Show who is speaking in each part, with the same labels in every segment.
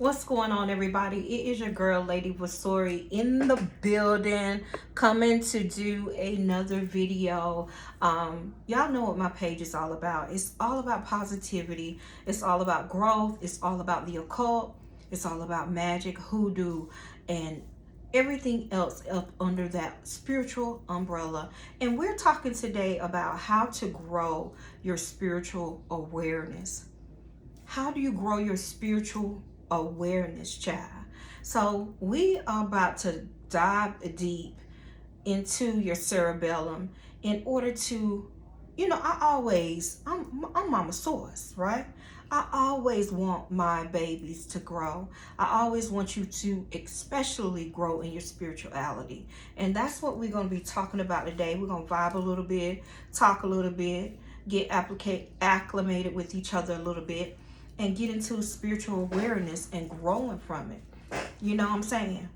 Speaker 1: What's going on, everybody? It is your girl, Lady Vasori, in the building, coming to do another video. Y'all know what my page is all about. It's all about positivity. It's all about growth. It's all about the occult. It's all about magic, hoodoo, and everything else up under that spiritual umbrella. And we're talking today about how to grow your spiritual awareness. How do you grow your spiritual awareness, child? So we are about to dive deep into your cerebellum in order to, I'm mama source, right? I always want my babies to grow. I always want you to especially grow in your spirituality. And that's what we're going to be talking about today. We're going to vibe a little bit, talk a little bit, get acclimated with each other a little bit, and get into spiritual awareness and growing from it. You know what I'm saying?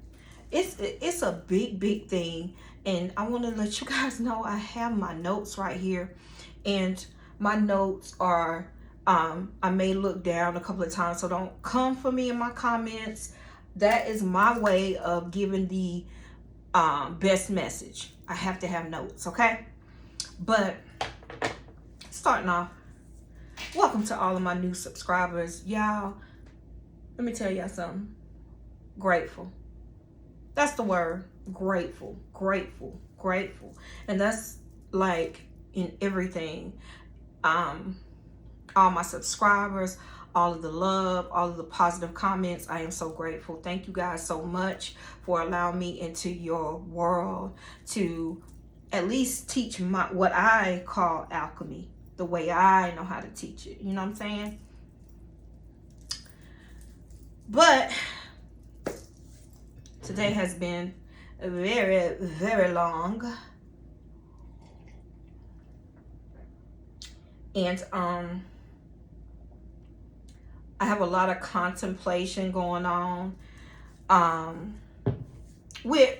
Speaker 1: It's a big thing, and I want to let you guys know I have my notes right here, and my notes are I may look down a couple of times, so don't come for me in my comments. That is my way of giving the best message. I have to have notes, okay? But starting off, welcome to all of my new subscribers. Y'all, let me tell y'all something. Grateful. That's the word. Grateful. And that's like in everything. All my subscribers, all of the love, all of the positive comments. I am so grateful. Thank you guys so much for allowing me into your world to at least teach what I call alchemy, the way I know how to teach it. You know what I'm saying? But today has been very long. And I have a lot of contemplation going on with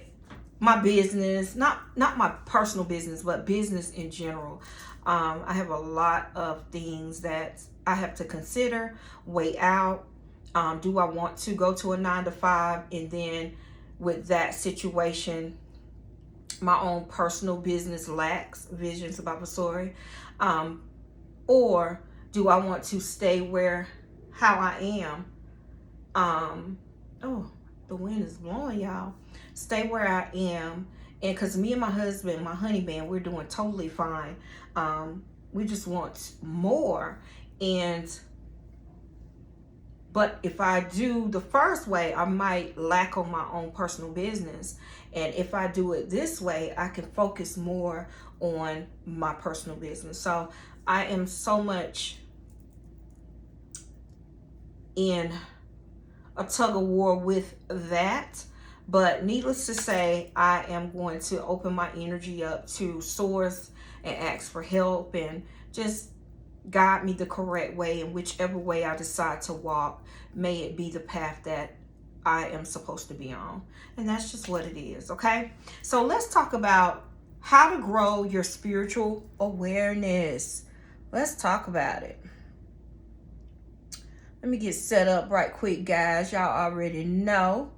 Speaker 1: my business, not my personal business, but business in general. I have a lot of things that I have to consider, weigh out. Do I want to go to a 9-to-5, and then with that situation, my own personal business lacks visions about Vasori, or do I want to stay how I am? Oh, the wind is blowing, y'all. Stay where I am, and because me and my husband, my honey band, we're doing totally fine. We just want more, but if I do the first way, I might lack on my own personal business. And if I do it this way, I can focus more on my personal business. So I am so much in a tug of war with that. But needless to say, I am going to open my energy up to source and ask for help, and just guide me the correct way, and whichever way I decide to walk, may it be the path that I am supposed to be on. And that's just what it is, okay? So let's talk about how to grow your spiritual awareness. Let's talk about it. Let me get set up right quick, guys. Y'all already know.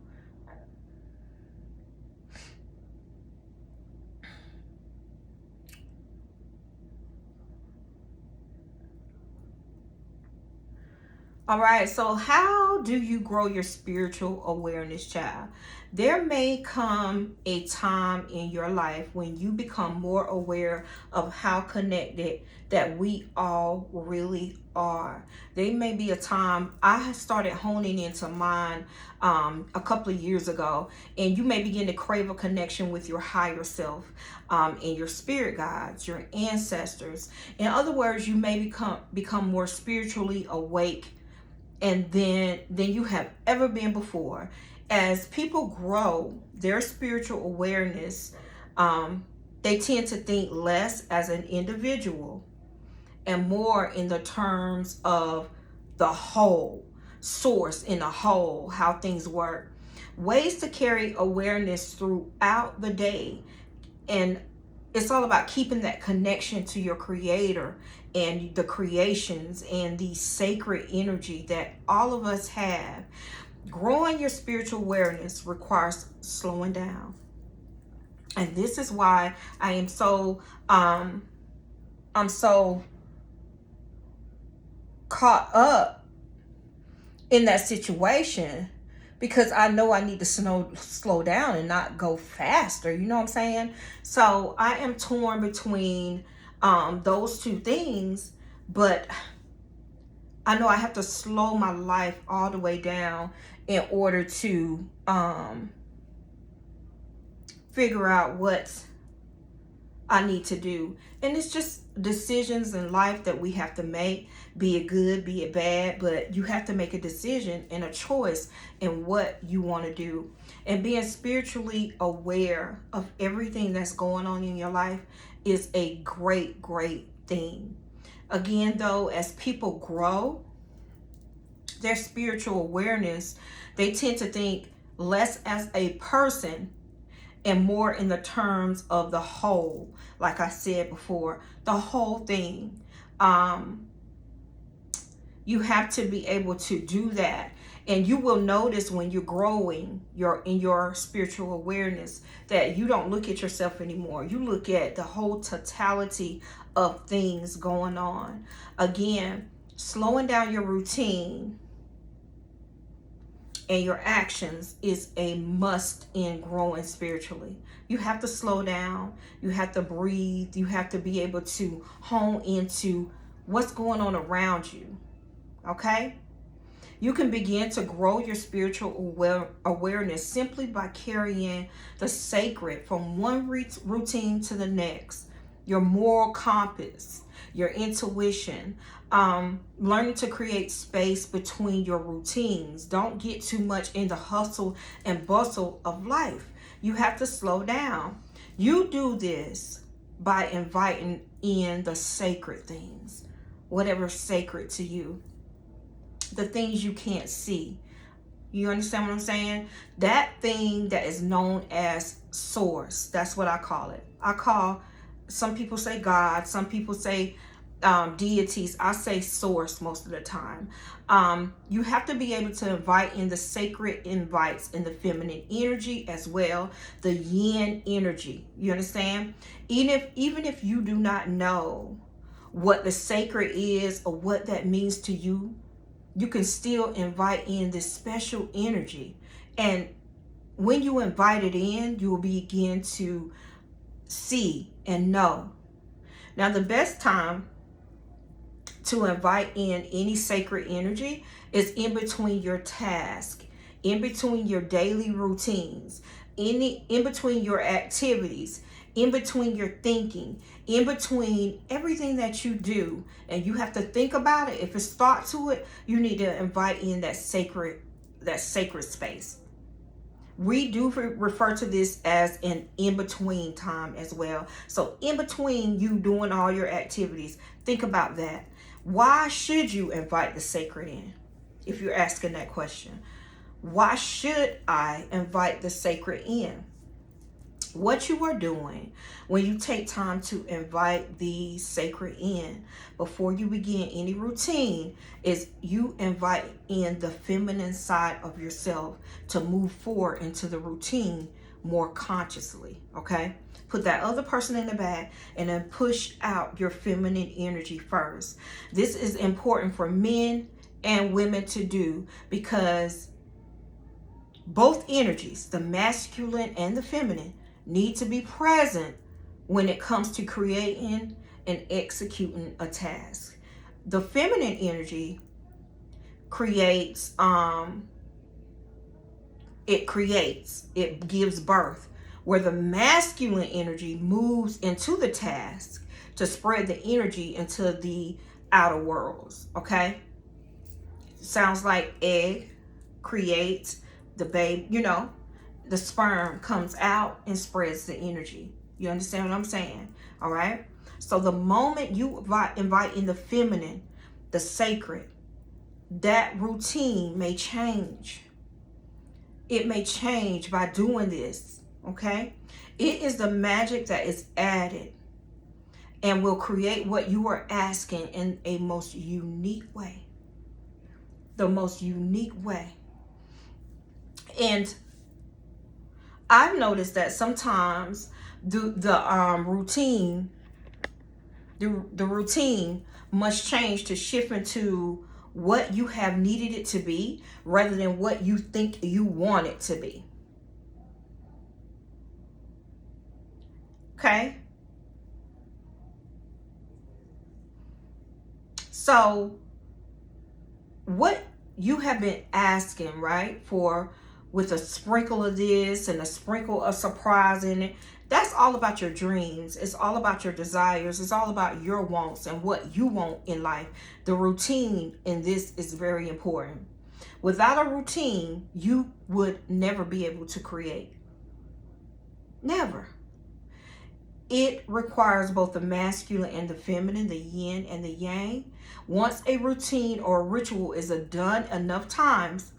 Speaker 1: All right, so how do you grow your spiritual awareness, child? There may come a time in your life when you become more aware of how connected that we all really are. There may be a time, I started honing into mine a couple of years ago, and you may begin to crave a connection with your higher self, and your spirit guides, your ancestors. In other words, you may become more spiritually awake and than you have ever been before. As people grow their spiritual awareness, they tend to think less as an individual and more in the terms of the whole, source in a whole, how things work. Ways to carry awareness throughout the day, and it's all about keeping that connection to your creator and the creations and the sacred energy that all of us have. Growing your spiritual awareness requires slowing down. And this is why I am so I'm so caught up in that situation, because I know I need to slow down and not go faster. You know what I'm saying? So I am torn between those two things, but I know I have to slow my life all the way down in order to figure out what I need to do. And it's just decisions in life that we have to make, be it good, be it bad, but you have to make a decision and a choice in what you want to do. And being spiritually aware of everything that's going on in your life is a great, great thing. Again, though, as people grow their spiritual awareness, they tend to think less as a person and more in the terms of the whole. Like I said before, the whole thing. You have to be able to do that. And you will notice when you're growing in your spiritual awareness that you don't look at yourself anymore. You look at the whole totality of things going on. Again, slowing down your routine and your actions is a must in growing spiritually. You have to slow down. You have to breathe. You have to be able to hone into what's going on around you. Okay? You can begin to grow your spiritual awareness simply by carrying the sacred from one routine to the next. Your moral compass, your intuition, learning to create space between your routines. Don't get too much in the hustle and bustle of life. You have to slow down. You do this by inviting in the sacred things, whatever's sacred to you, the things you can't see. You understand what I'm saying? That thing that is known as source, that's what I call it. Some people say God, some people say deities. I say source most of the time. You have to be able to invite in the sacred invites in the feminine energy as well, the yin energy. You understand? Even if you do not know what the sacred is or what that means to you, you can still invite in this special energy. And when you invite it in, you will begin to see and know. Now, the best time to invite in any sacred energy is in between your task, in between your daily routines, in between your activities, in between your thinking, in between everything that you do. And you have to think about it. If it's thought to it, you need to invite in that sacred space. We do refer to this as an in-between time as well. So in between you doing all your activities, think about that. Why should you invite the sacred in? If you're asking that question, why should I invite the sacred in? What you are doing when you take time to invite the sacred in before you begin any routine is you invite in the feminine side of yourself to move forward into the routine more consciously. Okay? Put that other person in the back and then push out your feminine energy first. This is important for men and women to do, because both energies, the masculine and the feminine, need to be present when it comes to creating and executing a task. The feminine energy creates, it gives birth, where the masculine energy moves into the task to spread the energy into the outer worlds. Okay? Sounds like egg creates the baby, the sperm comes out and spreads the energy. You understand what I'm saying? All right. So the moment you invite in the feminine, the sacred, that routine may change. It may change by doing this. Okay. It is the magic that is added and will create what you are asking in a most unique way. The most unique way. And I've noticed that sometimes the routine must change to shift into what you have needed it to be rather than what you think you want it to be. Okay? So what you have been asking, right, for, with a sprinkle of this and a sprinkle of surprise in it, that's all about your dreams. It's all about your desires. It's all about your wants and what you want in life. The routine in this is very important. Without a routine, you would never be able to create. Never. It requires both the masculine and the feminine, the yin and the yang. Once a routine or a ritual is done enough times,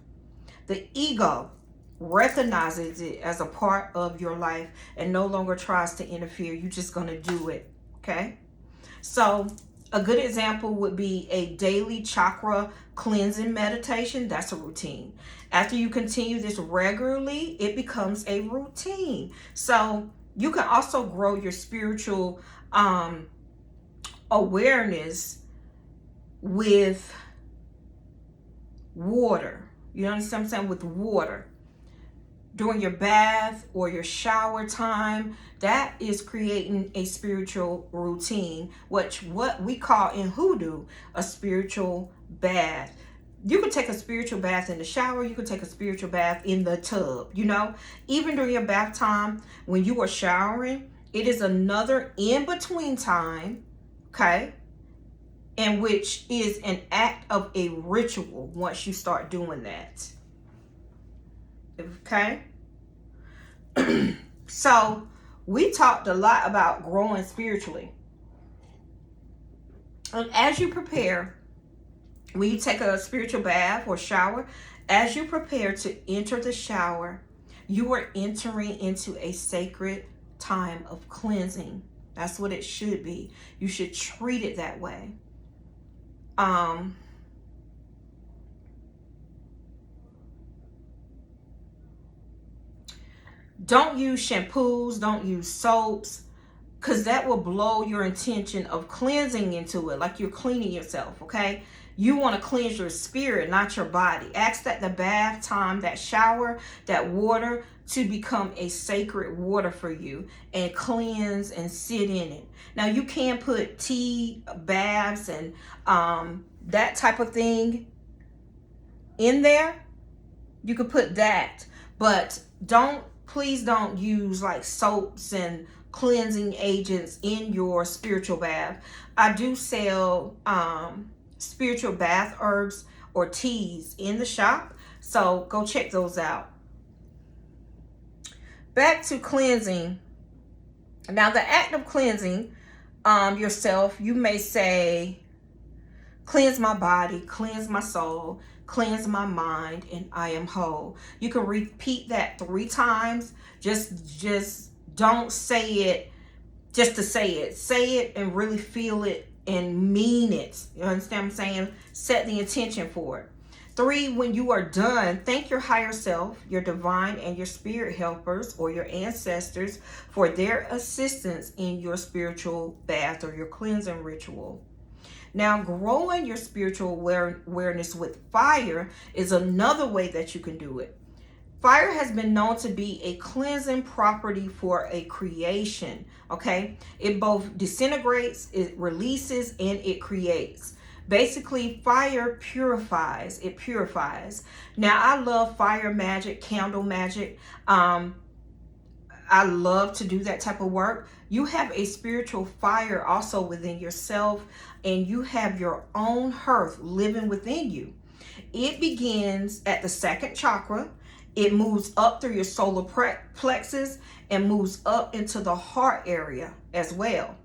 Speaker 1: the ego recognizes it as a part of your life and no longer tries to interfere. You're just going to do it. Okay? So a good example would be a daily chakra cleansing meditation. That's a routine. After you continue this regularly, it becomes a routine. So you can also grow your spiritual awareness with water. You understand what I'm saying? With water. During your bath or your shower time, that is creating a spiritual routine, which what we call in hoodoo a spiritual bath. You could take a spiritual bath in the shower. You could take a spiritual bath in the tub. You know, even during your bath time, when you are showering, it is another in-between time, okay, in which is an act of a ritual once you start doing that. Okay? So, we talked a lot about growing spiritually. And as you prepare, when you take a spiritual bath or shower, as you prepare to enter the shower, you are entering into a sacred time of cleansing. That's what it should be. You should treat it that way. Don't use shampoos, don't use soaps, because that will blow your intention of cleansing into it, like you're cleaning yourself, okay? You want to cleanse your spirit, not your body. Ask that the bath time, that shower, that water to become a sacred water for you and cleanse and sit in it. Now, you can put tea baths and that type of thing in there. You could put that, but please don't use like soaps and cleansing agents in your spiritual bath. I do sell spiritual bath herbs or teas in the shop, so go check those out. Back to cleansing. Now, the act of cleansing yourself, you may say, cleanse my body, cleanse my soul, cleanse my mind, and I am whole. You can repeat that 3 times. Just don't say it just to say it. Say it and really feel it and mean it. You understand what I'm saying? Set the intention for it. 3, when you are done, thank your higher self, your divine and your spirit helpers or your ancestors for their assistance in your spiritual bath or your cleansing ritual. Now, growing your spiritual awareness with fire is another way that you can do it. Fire has been known to be a cleansing property for a creation, okay? It both disintegrates, it releases, and it creates. Basically, fire purifies. It purifies. Now, I love fire magic, candle magic. I love to do that type of work. You have a spiritual fire also within yourself, and you have your own hearth living within you. It begins at the 2nd chakra. It moves up through your solar plexus and moves up into the heart area as well.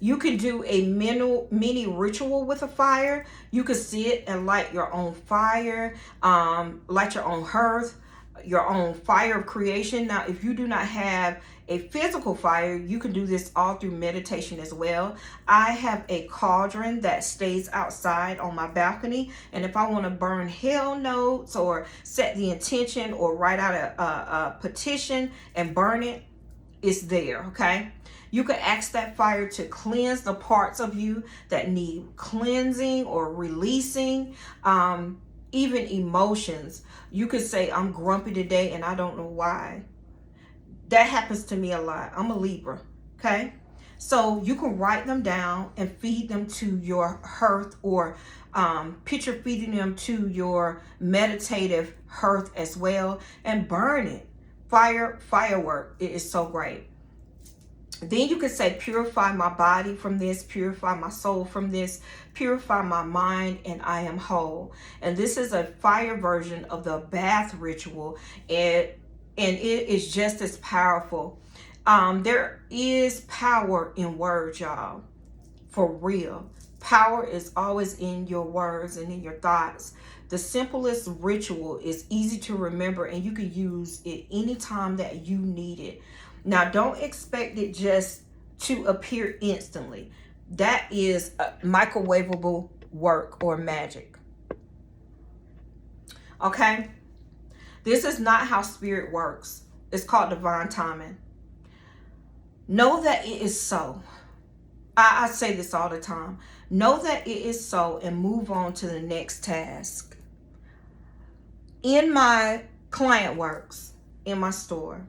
Speaker 1: You can do a mini ritual with a fire. You could sit and light your own fire, light your own hearth. your own fire of creation. Now, if you do not have a physical fire, you can do this all through meditation as well. I have a cauldron that stays outside on my balcony, and if I want to burn hell notes or set the intention or write out a petition and burn it, it's there. Okay, you can ask that fire to cleanse the parts of you that need cleansing or releasing. Even emotions. You could say, I'm grumpy today and I don't know why. That happens to me a lot. I'm a Libra, okay? So you can write them down and feed them to your hearth, or picture feeding them to your meditative hearth as well, and burn it. Firework. It is so great. Then you could say, purify my body from this, purify my soul from this, purify my mind, and I am whole. And this is a fire version of the bath ritual, and it is just as powerful. There is power in words, y'all. For real. Power is always in your words and in your thoughts. The simplest ritual is easy to remember, and you can use it anytime that you need it. Now, don't expect it just to appear instantly. That is microwavable work or magic. Okay? This is not how spirit works. It's called divine timing. Know that it is so. I say this all the time. Know that it is so and move on to the next task. In my client works, in my store,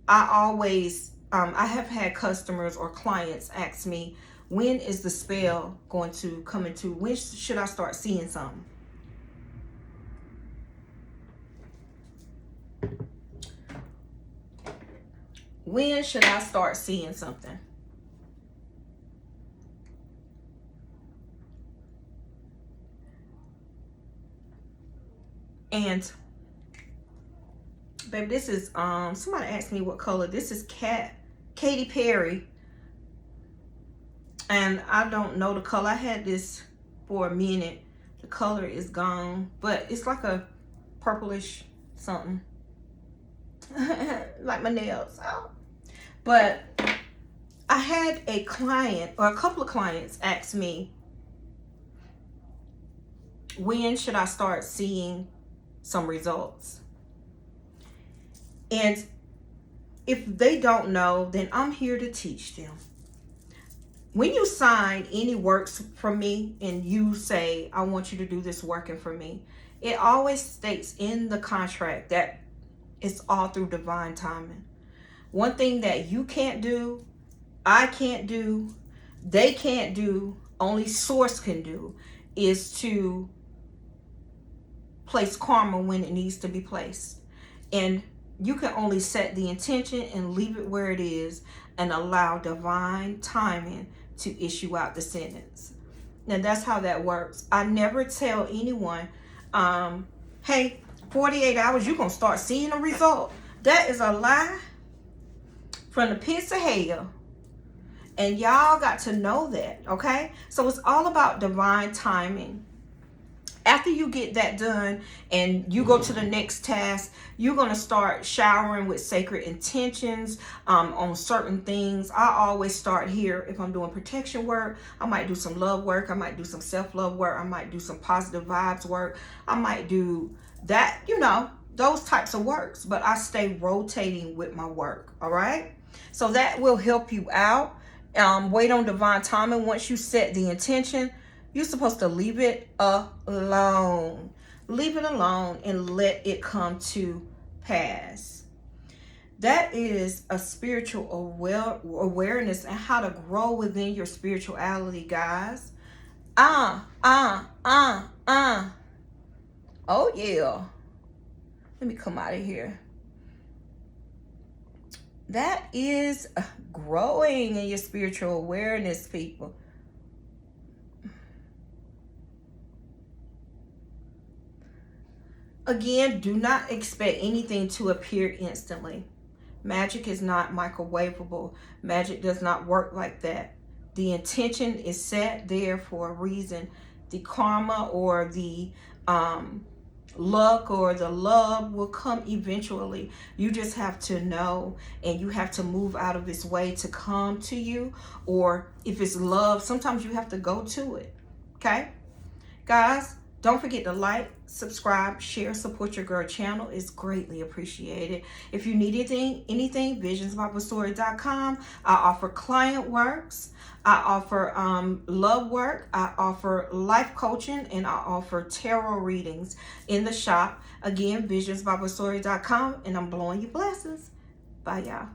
Speaker 1: I always, I have had customers or clients ask me, when is the spell going to come into, when should I start seeing something? When should I start seeing something? And baby, this is somebody asked me what color. This is Katy Perry, and I don't know the color. I had this for a minute. The color is gone, but it's like a purplish something. Like my nails. Oh. But I had a client, or a couple of clients, ask me, when should I start seeing some results? And if they don't know, then I'm here to teach them. When you sign any works from me and you say, I want you to do this working for me, it always states in the contract that it's all through divine timing. One thing that you can't do, I can't do, they can't do, only source can do, is to place karma when it needs to be placed. And you can only set the intention and leave it where it is and allow divine timing to issue out the sentence. Now that's how that works. I never tell anyone, hey, 48 hours, you're going to start seeing a result. That is a lie from the pits of hell. And y'all got to know that, okay? So it's all about divine timing. After you get that done and you go to the next task, you're going to start showering with sacred intentions on certain things. I always start here. If I'm doing protection work, I might do some love work. I might do some self-love work. I might do some positive vibes work. I might do that, you know, those types of works. But I stay rotating with my work, all right? So that will help you out. Wait on divine timing. Once you set the intention, you're supposed to leave it alone. Leave it alone and let it come to pass. That is a spiritual awareness and how to grow within your spirituality, guys. Oh, yeah. Let me come out of here. That is growing in your spiritual awareness, people. Again, do not expect anything to appear instantly. Magic is not microwavable. Magic does not work like that. The intention is set there for a reason. The karma or the luck or the love will come eventually. You just have to know, and you have to move out of its way to come to you. Or if it's love, sometimes you have to go to it. Okay, guys, don't forget to like, subscribe, share, support your girl channel. It's greatly appreciated. If you need anything, visionsbyvasori.com. I offer client works. I offer love work. I offer life coaching, and I offer tarot readings in the shop. Again, visionsbyvasori.com, and I'm blowing you blessings. Bye, y'all.